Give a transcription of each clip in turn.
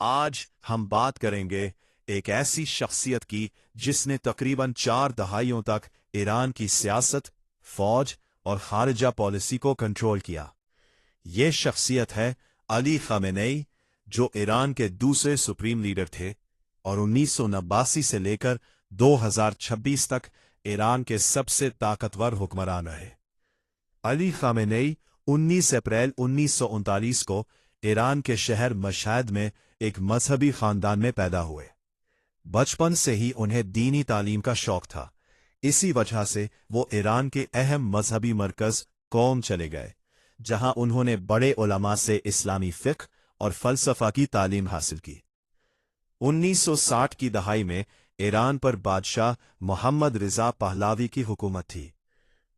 आज हम बात करेंगे एक ऐसी शख्सियत की जिसने तकरीबन 4 दहाइयों तक ईरान की सियासत, फौज और खारिजा पॉलिसी को कंट्रोल किया। ये शख्सियत है अली खामेनेई, जो ईरान के दूसरे सुप्रीम लीडर थे और 1989 से लेकर 2026 तक ईरान के सबसे ताकतवर हुक्मरान रहे। अली खामेनेई 19 अप्रैल 1939 को ईरान के शहर मशहद में एक मजहबी खानदान में पैदा हुए। बचपन से ही उन्हें दीनी तालीम का शौक था। इसी वजह से वो ईरान के अहम मजहबी मरकज कौम चले गए, जहां उन्होंने बड़े उलमा से इस्लामी फिक्र और फलसफा की तालीम हासिल की। 1960 की दहाई में ईरान पर बादशाह मोहम्मद रिजा पहलावी की हुकूमत थी।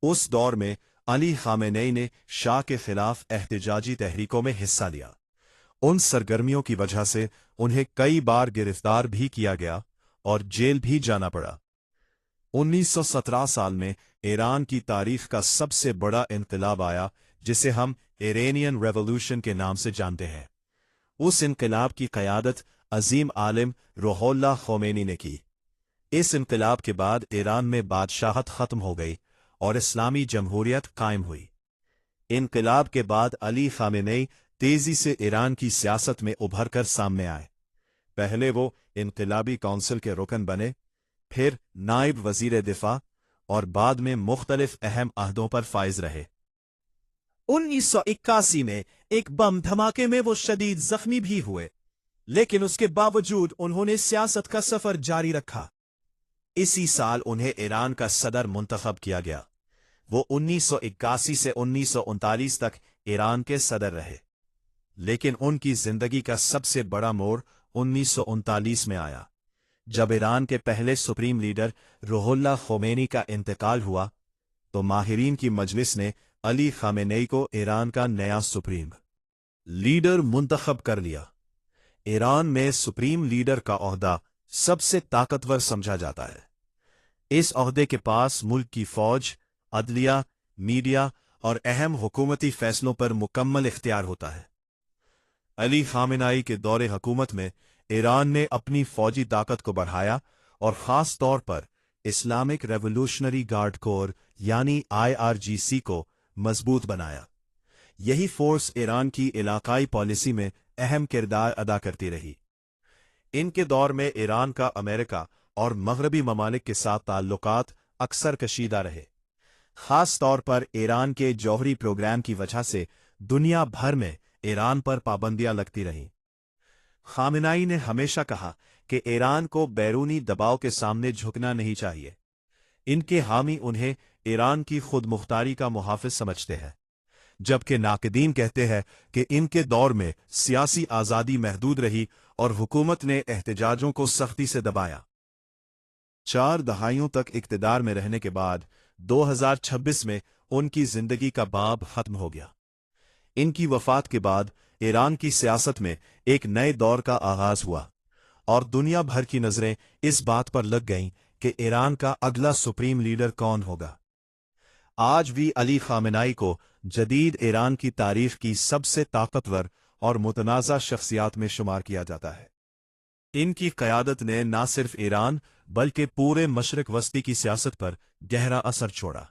उस दौर में अली खामेनेई ने शाह के खिलाफ एहतजाजी तहरीकों में हिस्सा लिया। उन सरगर्मियों की वजह से उन्हें कई बार गिरफ्तार भी किया गया और जेल भी जाना पड़ा। 1917 साल में ईरान की तारीख का सबसे बड़ा इनकलाब आया, जिसे हम इरानियन रेवोल्यूशन के नाम से जानते हैं। उस इनकलाब की क़यादत अजीम आलिम रूहुल्लाह खोमेनी ने की। इस इनकलाब के बाद ईरान में बादशाहत खत्म हो गई और इस्लामी जमहूरियत कायम हुई। इनकलाब के बाद अली खामेनेई तेजी से ईरान की सियासत में उभर कर सामने आए। पहले वो इनकलाबी काउंसिल के रुकन बने, फिर नायब वजीर दिफा और बाद में मुख्तलिफ अहम अहदों पर फाइज रहे। 1981 में एक बम धमाके में वो शदीद जख्मी भी हुए, लेकिन उसके बावजूद उन्होंने सियासत का सफर जारी रखा। इसी साल उन्हें ईरान का सदर मुंतखब किया गया। वो 1981 से 1939 तक ईरान के सदर रहे, लेकिन उनकी जिंदगी का सबसे बड़ा मोड़ 1939 में आया, जब ईरान के पहले सुप्रीम लीडर रूहुल्लाह खोमेनी का इंतकाल हुआ। तो माहिरीन की मजलिस ने अली खामेनेई को ईरान का नया सुप्रीम लीडर मुंतखब कर लिया। ईरान में सुप्रीम लीडर का ओहदा सबसे ताकतवर समझा जाता है। इस ओहदे के पास मुल्क की फौज, अदलिया, मीडिया और अहम हुकूमती फैसलों पर मुकम्मल इख्तियार होता है। अली खामेनेई के दौरे हुकूमत में ईरान ने अपनी फौजी ताकत को बढ़ाया और ख़ास तौर पर इस्लामिक रेवोल्यूशनरी गार्ड कोर यानी IRGC को मजबूत बनाया। यही फोर्स ईरान की इलाकाई पॉलिसी में अहम किरदार अदा करती रही। इनके दौर में ईरान का अमेरिका और मगरबी ममालिक के साथ ताल्लुकात अक्सर कशीदा रहे। ख़ास तौर पर ईरान के जौहरी प्रोग्राम की वजह से दुनिया भर में ईरान पर पाबंदियां लगती रहीं। खामेनेई ने हमेशा कहा कि ईरान को बैरूनी दबाव के सामने झुकना नहीं चाहिए। इनके हामी उन्हें ईरान की खुद मुख्तारी का मुहाफिज समझते हैं, जबकि नाक़दीन कहते हैं कि इनके दौर में सियासी आज़ादी महदूद रही और हुकूमत ने एहतजाजों को सख्ती से दबाया। 4 दहाइयों तक इक़्तिदार में रहने के बाद 2026 में उनकी जिंदगी का बाब खत्म हो गया। इनकी वफात के बाद ईरान की सियासत में एक नए दौर का आगाज हुआ और दुनिया भर की नजरें इस बात पर लग गईं कि ईरान का अगला सुप्रीम लीडर कौन होगा। आज भी अली खामेनेई को जदीद ईरान की तारीख की सबसे ताकतवर और मुतनाज़ा शख्सियात में शुमार किया जाता है। इनकी क़यादत ने न सिर्फ ईरान बल्कि पूरे मशरिक़ वस्ती की सियासत पर गहरा असर छोड़ा।